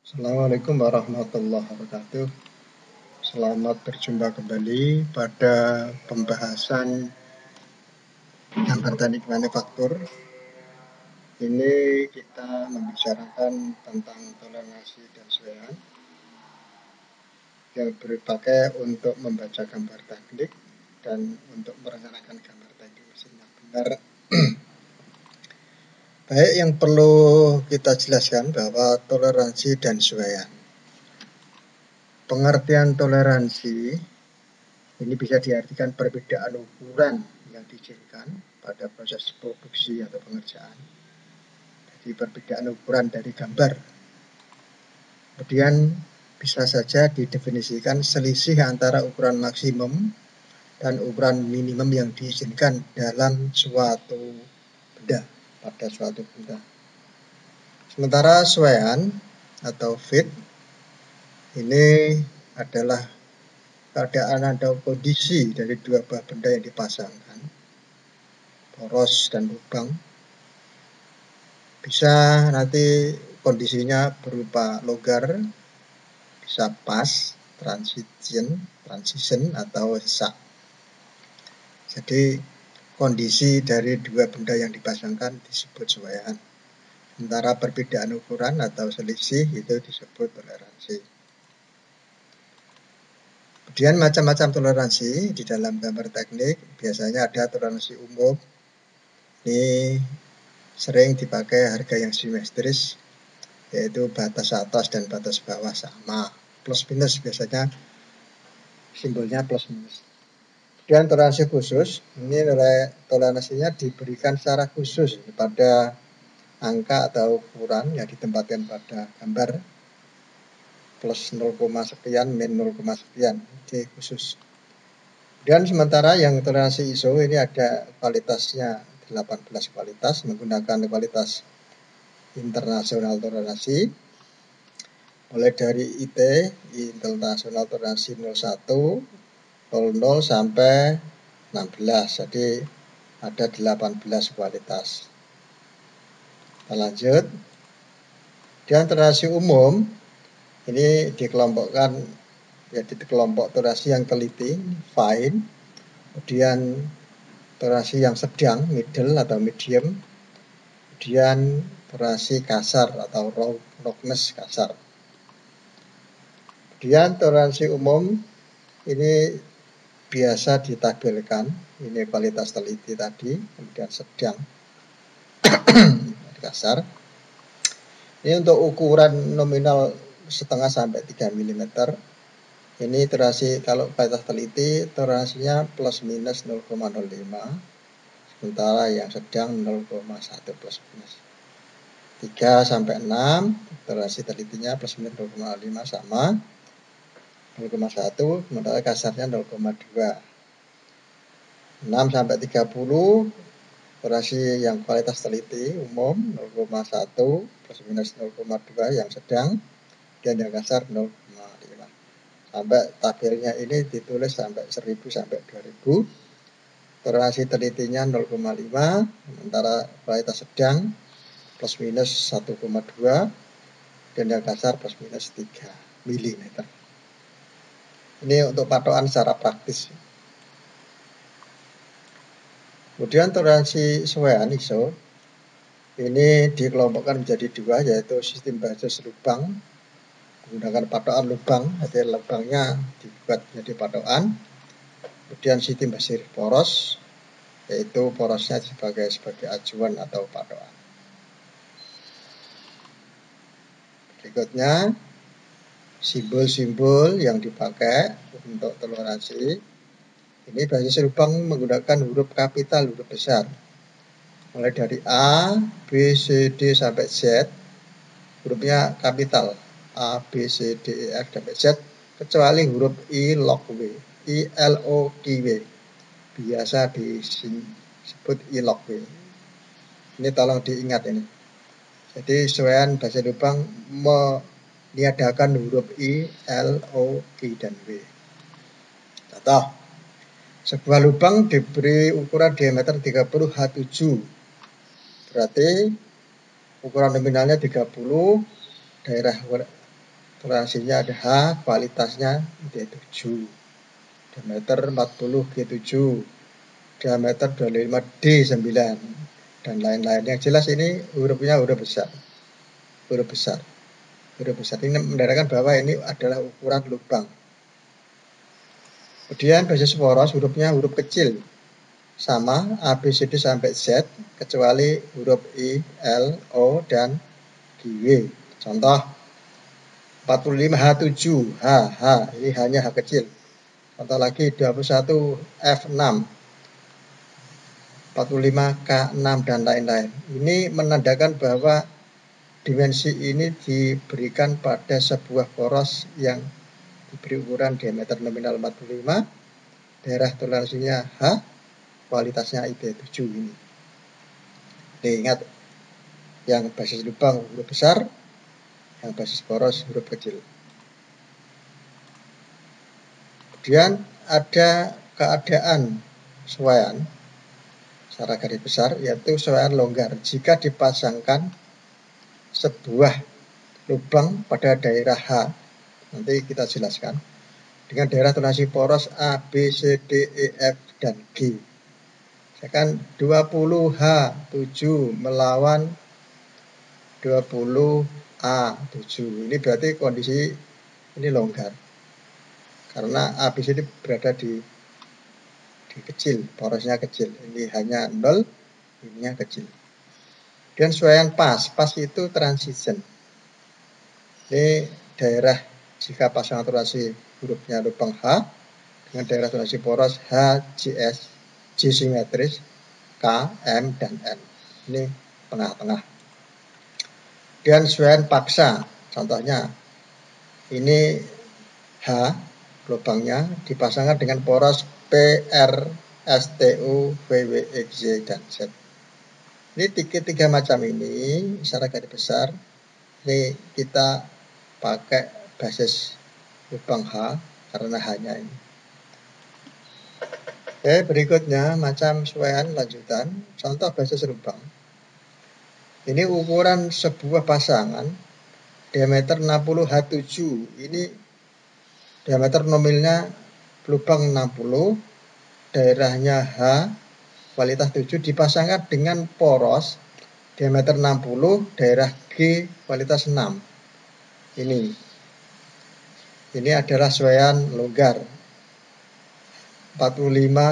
Assalamualaikum warahmatullahi wabarakatuh. Selamat berjumpa kembali pada pembahasan gambar teknik manufaktur. Ini kita membicarakan tentang toleransi dan sesuaian yang dipakai untuk membaca gambar teknik dan untuk merencanakan gambar teknik mesin yang benar. Baik, yang perlu kita jelaskan bahwa toleransi dan sesuaian. Pengertian toleransi ini bisa diartikan perbedaan ukuran yang diizinkan pada proses produksi atau pengerjaan. Jadi perbedaan ukuran dari gambar. Kemudian bisa saja didefinisikan selisih antara ukuran maksimum dan ukuran minimum yang diizinkan dalam suatu benda, pada suatu benda. Sementara sesuaian atau fit ini adalah keadaan atau kondisi dari dua buah benda yang dipasangkan, poros dan lubang. Bisa nanti kondisinya berupa longgar, bisa pas, transition atau sak. Jadi kondisi dari dua benda yang dipasangkan disebut sesuaian. Sementara perbedaan ukuran atau selisih itu disebut toleransi. Kemudian macam-macam toleransi di dalam gambar teknik. Biasanya ada toleransi umum. Ini sering dipakai harga yang simetris, yaitu batas atas dan batas bawah sama, plus minus, biasanya simbolnya plus minus. Kemudian toleransi khusus, ini toleransinya diberikan secara khusus pada angka atau ukuran yang ditempatkan pada gambar, plus 0, sekian, min 0, sekian, jadi khusus. Dan sementara yang toleransi ISO ini ada kualitasnya 18 kualitas, menggunakan kualitas internasional toleransi, mulai dari IT, internasional toleransi 01, 00 sampai 16, jadi ada 18 kualitas. Kita lanjut. Dan toleransi umum ini dikelompokkan jadi kelompok toleransi yang teliti, fine, kemudian toleransi yang sedang, middle atau medium, kemudian toleransi kasar atau roughness, kasar. Kemudian toleransi umum ini biasa ditabelkan, ini kualitas teliti tadi, kemudian sedang, kasar. Ini untuk ukuran nominal setengah sampai 3 mm. Ini toleransi, kalau kualitas teliti toleransinya plus minus 0,05, sementara yang sedang 0,1 plus minus. 3 sampai 6 toleransi telitinya plus minus 0,5 sama 0,1, sementara kasarnya 0,2. 6 sampai 30 toleransi yang kualitas teliti umum 0,1 plus minus 0,2 yang sedang, dan yang kasar 0,5. Sampai tabelnya ini ditulis sampai 1000 sampai 2000. Toleransi telitinya 0,5, sementara kualitas sedang plus minus 1,2, dan yang kasar plus minus 3 mm. Ini untuk patokan secara praktis. Kemudian toleransi sesuaian ISO ini dikelompokkan menjadi dua, yaitu sistem basis lubang menggunakan patokan lubang, jadi lubangnya dibuat menjadi patokan. Kemudian sistem basis poros, yaitu porosnya sebagai acuan atau patokan. Berikutnya simbol-simbol yang dipakai untuk toleransi. Ini basis lubang menggunakan huruf kapital, huruf besar. Mulai dari A, B, C, D sampai Z, hurufnya kapital. A, B, C, D, E, F sampai Z, kecuali huruf I, lock W, I, L, O, K, W. Biasa disebut I, lock W. Ini tolong diingat ini. Jadi sesuaian bahasa lubang meniadakan huruf I, L, O, K, dan W. Contoh, sebuah lubang diberi ukuran diameter 30 H7. Berarti ukuran nominalnya 30, daerah toleransinya ada H, kualitasnya ID7, diameter 40 G7, diameter 25 D9, dan lain-lain. Yang jelas ini hurufnya huruf besar. Huruf besar. Huruf besar ini menandakan bahwa ini adalah ukuran lubang. Kemudian basis poros hurufnya huruf kecil. Sama A, B, C, D sampai Z, kecuali huruf I, L, O, dan G. Contoh 45 H7, H, ini hanya H kecil. Contoh lagi 21 F6, 45 K6, dan lain-lain. Ini menandakan bahwa dimensi ini diberikan pada sebuah poros yang diberi ukuran diameter nominal 45, daerah toleransinya H, kualitasnya ID7 ini. Ingat, yang basis lubang huruf besar, yang basis poros huruf kecil. Kemudian ada keadaan suaian secara garis besar, yaitu suaian longgar jika dipasangkan sebuah lubang pada daerah H. Nanti kita jelaskan. Dengan daerah toleransi poros A, B, C, D, E, F, dan G. Misalkan 20H7 melawan 20A7. Ini berarti kondisi ini longgar. Karena A, B, C, D berada di kecil, porosnya kecil. Ini hanya 0, ininya kecil. Dan suaian pas. Pas itu transition. Ini daerah jika pasangan toleransi hurufnya lubang H dengan daerah toleransi poros H, JS, J simetris, K, M, dan N. Ini tengah-tengah. Dan suaian paksa, contohnya ini H, lubangnya dipasangkan dengan poros P, R, S, T, U, V, W, X, Y, dan Z. Ini tiga macam ini secara garis besar. Ini kita pakai basis lubang H karena hanya ini. Oke, berikutnya macam suaian lanjutan. Contoh basis lubang. Ini ukuran sebuah pasangan diameter 60 H7. Ini diameter nominalnya lubang 60, daerahnya H, kualitas 7 dipasangkan dengan poros diameter 60, daerah G, kualitas 6. Ini adalah suaian longgar. 45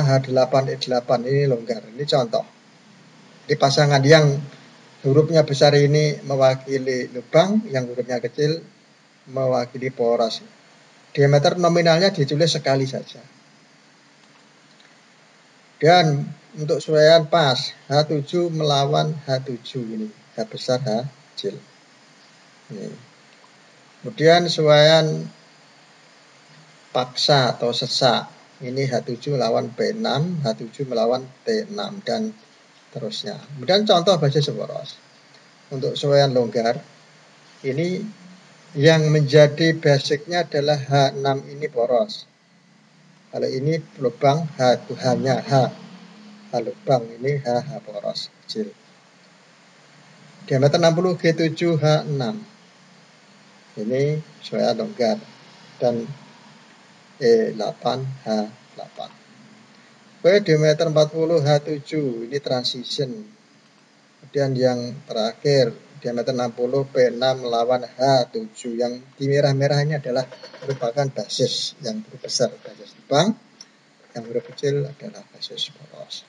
H8 E8 ini longgar. Ini contoh. Di pasangan yang hurufnya besar ini mewakili lubang, yang hurufnya kecil mewakili poros. Diameter nominalnya ditulis sekali saja. Dan untuk suaian pas, H7 melawan H7 ini. H besar, H kecil. Ini. Kemudian suaian paksa atau sesak. Ini H7 lawan P6, H7 melawan T6, dan terusnya. Kemudian contoh basis poros. Untuk suaian longgar, ini yang menjadi basicnya adalah H6 ini poros. Kalau ini lubang H, hanya H lubang, ini H poros kecil. Diameter 60 G7 H6. Ini suaian longgar. Dan E8 H8. Diameter 40 H7 ini transition. Kemudian yang terakhir diameter 60 P6 melawan H7, yang di merah-merah ini adalah merupakan basis yang besar, basis lubang. Yang huruf kecil adalah basis poros.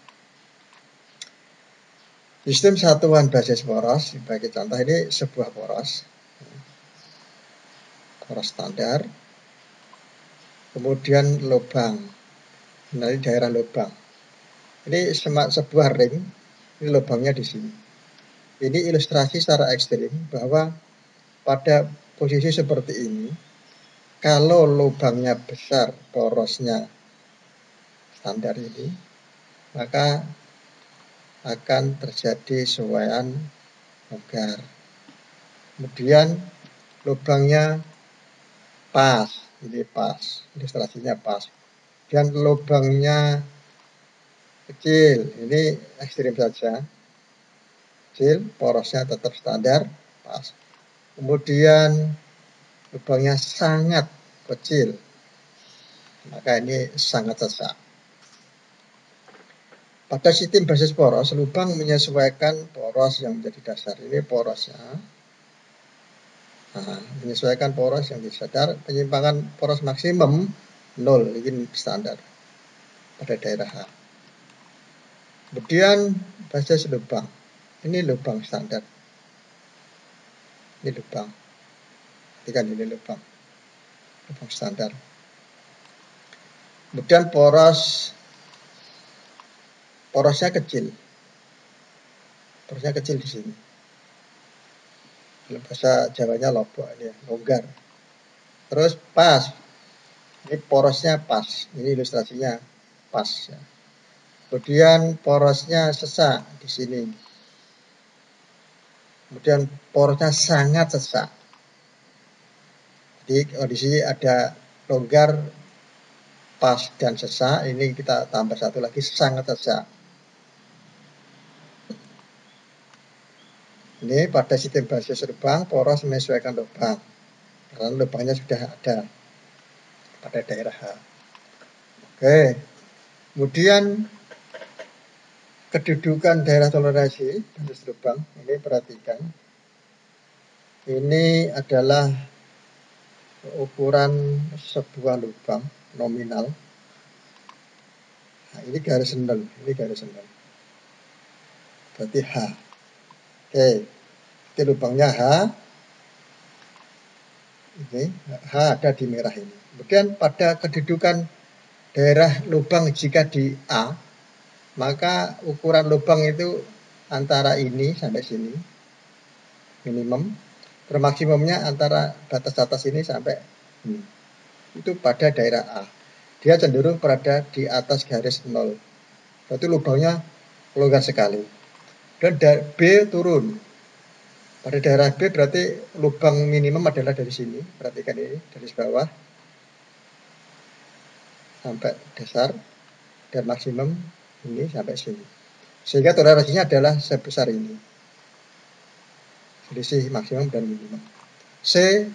Sistem satuan basis poros sebagai contoh, ini sebuah poros standar. Kemudian lubang, dari daerah lubang. Ini sebuah ring, ini lubangnya di sini. Ini ilustrasi secara ekstrim bahwa pada posisi seperti ini, kalau lubangnya besar, porosnya standar ini, maka akan terjadi suaian longgar. Kemudian lubangnya pas, ini pas, ilustrasinya pas. Dan lubangnya kecil, ini ekstrim saja. Kecil, porosnya tetap standar, pas. Kemudian lubangnya sangat kecil, maka ini sangat sesak. Pada sistem basis poros, lubang menyesuaikan poros yang menjadi dasar. Ini porosnya. Nah, menyesuaikan poros yang disadar, penyimpangan poros maksimum 0, ini standar pada daerah H. Kemudian basis lubang. Ini lubang standar. Ini lubang. Ini lubang standar. Kemudian porosnya kecil. Porosnya kecil di sini. Dalam bahasa Jawanya lobok, ini longgar. Terus pas. Ini porosnya pas. Ini ilustrasinya pas. Ya. Kemudian porosnya sesak di sini. Kemudian porosnya sangat sesak. Jadi di sini ada longgar, pas dan sesak. Ini kita tambah satu lagi, sangat sesak. Ini pada sistem basis lubang, poros menyesuaikan lubang. Karena lubangnya sudah ada pada daerah H. Oke. Kemudian kedudukan daerah toleransi basis lubang. Ini perhatikan. Ini adalah ukuran sebuah lubang nominal. Nah, ini garis nol, ini garis nol. Berarti H. Oke, ini lubangnya H. Ini H ada di merah ini. Kemudian pada kedudukan daerah lubang jika di A, maka ukuran lubang itu antara ini sampai sini, minimum. Maksimumnya antara batas atas ini sampai ini. Itu pada daerah A. Dia cenderung berada di atas garis 0. Berarti lubangnya longgar sekali. Dan B turun. Pada daerah B berarti lubang minimum adalah dari sini. Perhatikan ini, dari bawah sampai dasar. Dan maksimum ini sampai sini. Sehingga toleransinya adalah sebesar ini. Selisih maksimum dan minimum. C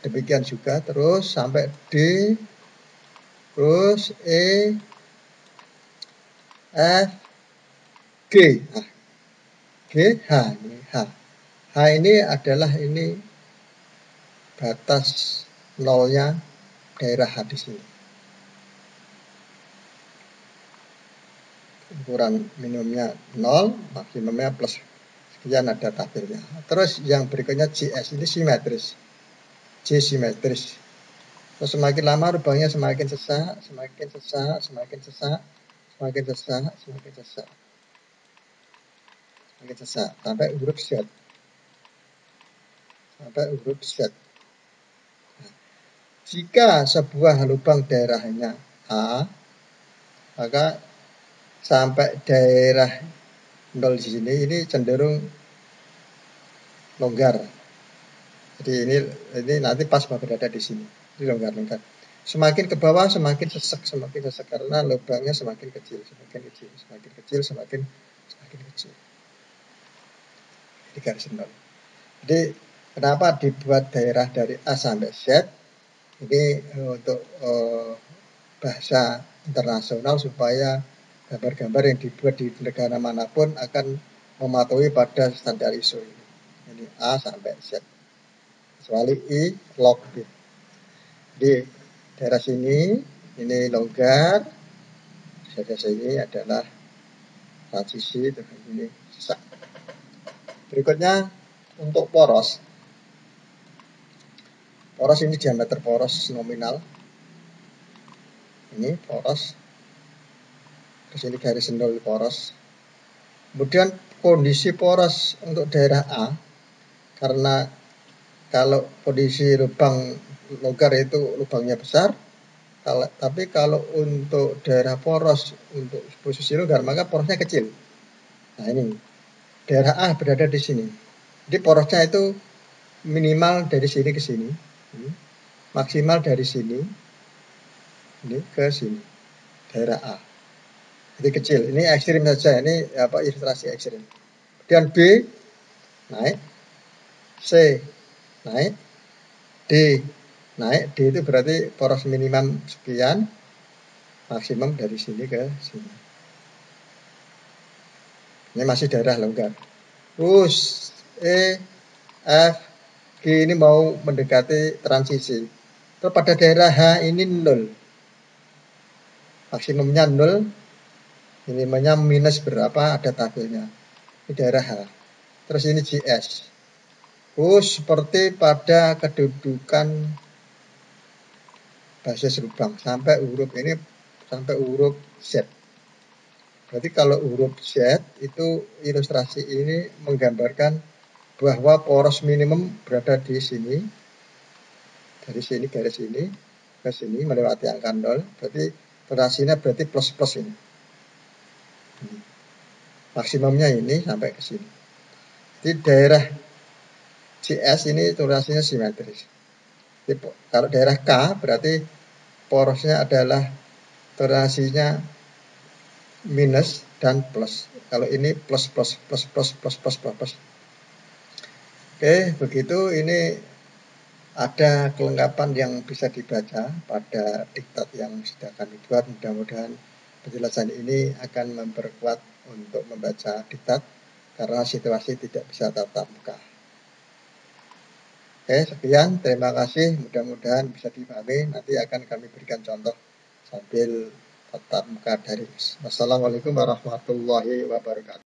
demikian juga, terus sampai D, terus E, F, G. Nah, G, H. Ini H. H ini adalah ini batas nolnya daerah H di sini. Ukuran minimumnya 0, maksimumnya plus sekian, ada tabelnya. Terus yang berikutnya JS, ini simetris. J simetris. Terus semakin lama lubangnya semakin sesak, semakin sesak, semakin sesak, semakin sesak, semakin sesak. Semakin sesak, sampai huruf Z. Sampai huruf Z. Nah, jika sebuah lubang daerahnya A, maka sampai daerah 0 di sini ini cenderung longgar. Jadi ini nanti pas berada di sini. Ini longgar-longgar. Semakin ke bawah semakin sesak karena lubangnya semakin kecil, semakin kecil. Ini garis 0. Jadi kenapa dibuat daerah dari A sampai Z? Ini untuk bahasa internasional supaya gambar-gambar yang dibuat di negara manapun akan mematuhi pada standar ISO ini. Ini A sampai Z. Kecuali I, log B. Di daerah sini, ini longgar. Daerah sini adalah transisi, ini sesak. Berikutnya untuk poros. Poros ini diameter poros nominal. Ini poros. Terus ini garis nol poros. Kemudian kondisi poros untuk daerah A, karena kalau kondisi lubang longgar itu lubangnya besar, tapi kalau untuk daerah poros untuk posisi longgar maka porosnya kecil. Nah ini daerah A berada di sini. Jadi porosnya itu minimal dari sini ke sini, maksimal dari sini ini ke sini, daerah A. Jadi kecil. Ini ekstrim saja. Ini ilustrasi ekstrim. Dan B naik, C naik, D. Naik D itu berarti poros minimum sekian, maksimum dari sini ke sini. Ini masih daerah longgar. Terus E, F, G ini mau mendekati transisi. Terus pada daerah H ini 0. Maksimumnya 0, minimumnya minus berapa, ada tabelnya. Ini daerah H. Terus ini GS. Seperti pada kedudukan basis lubang sampai huruf ini, sampai huruf Z. Berarti kalau huruf Z itu ilustrasi ini menggambarkan bahwa poros minimum berada di sini, dari sini garis ini ke sini melewati angka 0, berarti relasinya berarti plus ini. Maksimumnya ini sampai ke sini. Di daerah CS ini relasinya simetris. Jadi, kalau daerah K berarti porosnya adalah relasinya minus dan plus. Kalau ini plus. Oke, begitu ini ada kelengkapan yang bisa dibaca pada diktat yang sudah kami buat. Mudah-mudahan penjelasan ini akan memperkuat untuk membaca diktat karena situasi tidak bisa tatap muka. Oke, sekian. Terima kasih. Mudah-mudahan bisa dipahami. Nanti akan kami berikan contoh sambil tatap muka daring. Wassalamualaikum warahmatullahi wabarakatuh.